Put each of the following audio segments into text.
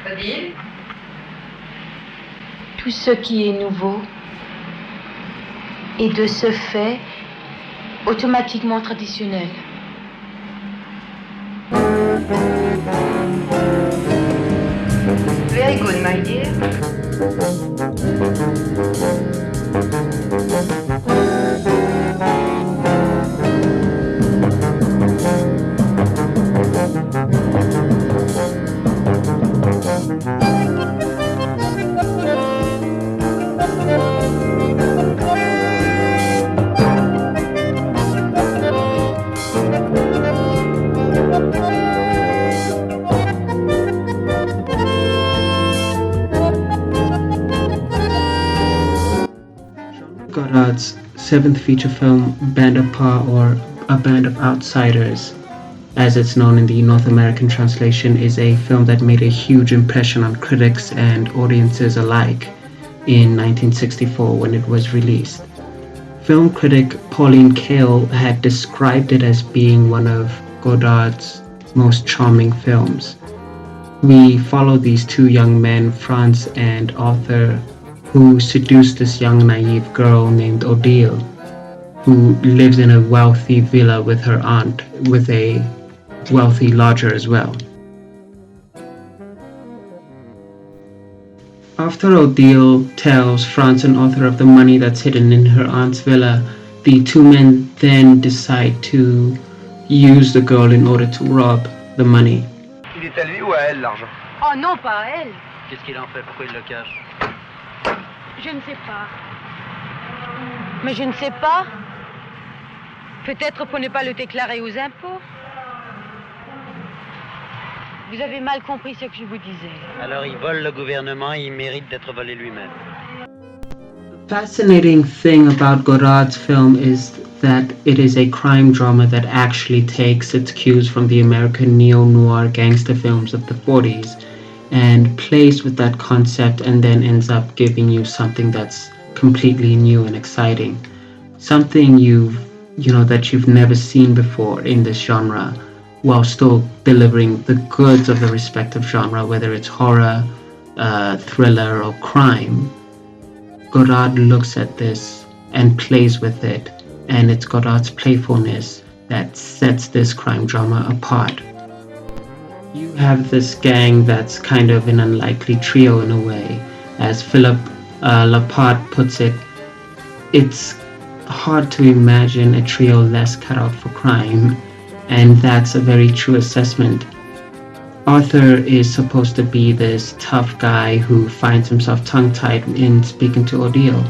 Odile? Tout ce qui est nouveau est de ce fait automatiquement traditionnel. Very good, my dear. Godard's seventh feature film, Bande, or A Band of Outsiders, as it's known in the North American translation, is a film that made a huge impression on critics and audiences alike in 1964 when it was released. Film critic Pauline Kael had described it as being one of Godard's most charming films. We follow these two young men, Franz and Arthur, who seduced this young naive girl named Odile, who lives in a wealthy villa with her aunt, with a wealthy lodger as well. After Odile tells Franz and Arthur of the money that's hidden in her aunt's villa, the two men then decide to use the girl in order to rob the money. Il est à lui ou à elle l'argent? Oh non, pas à elle. Qu'est-ce qu'il en fait? Pourquoi il le cache? Je ne sais pas. Mais je ne sais pas. Peut-être pour ne pas le déclarer aux impôts. Vous avez mal compris ce que je vous disais. Alors il vole le gouvernement et il mérite d'être volé lui-même. The fascinating thing about Godard's film is that it is a crime drama that actually takes its cues from the American neo-noir gangster films of the 40s and plays with that concept and then ends up giving you something that's completely new and exciting. Something that you've never seen before in this genre, while still delivering the goods of the respective genre, whether it's horror, thriller, or crime. Godard looks at this and plays with it, and it's Godard's playfulness that sets this crime drama apart. You have this gang that's kind of an unlikely trio in a way. As Philip Laporte puts it, it's hard to imagine a trio less cut out for crime, and that's a very true assessment. Arthur is supposed to be this tough guy who finds himself tongue-tied in speaking to Odile.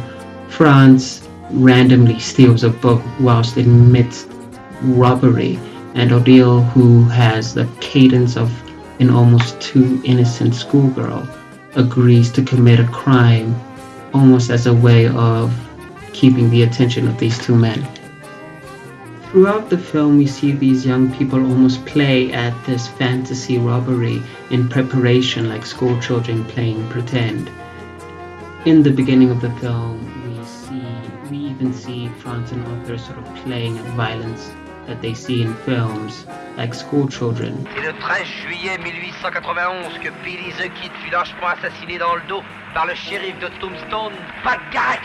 Franz randomly steals a book whilst in mid-robbery, and Odile, who has the cadence of an almost too innocent schoolgirl, agrees to commit a crime almost as a way of keeping the attention of these two men. Throughout the film, we see these young people almost play at this fantasy robbery in preparation, like school children playing pretend. In the beginning of the film, we even see Franz and Arthur sort of playing at violence that they see in films, like school children. C'est le 13 juillet 1891 que Billy the Kid fut lâchement assassiné dans le dos par le shérif de Tombstone, Pat Garrett.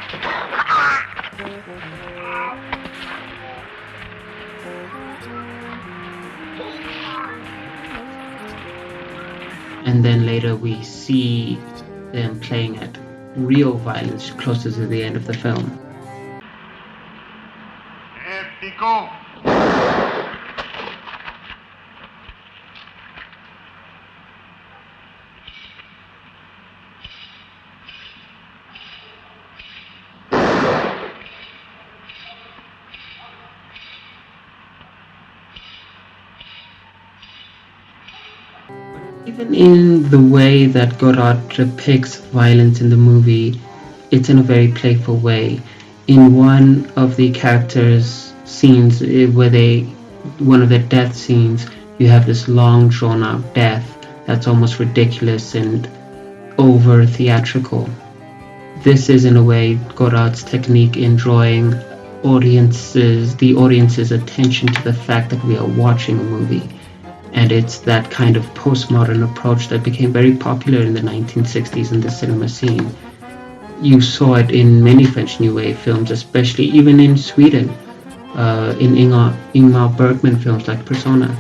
And then later we see them playing at real violence closer to the end of the film. Even in the way that Godard depicts violence in the movie, it's in a very playful way. In one of the characters' scenes, one of their death scenes, you have this long drawn out death that's almost ridiculous and over theatrical. This is in a way Godard's technique in drawing the audience's attention to the fact that we are watching a movie. And it's that kind of postmodern approach that became very popular in the 1960s in the cinema scene. You saw it in many French New Wave films, especially even in Sweden, in Ingmar Bergman films like Persona.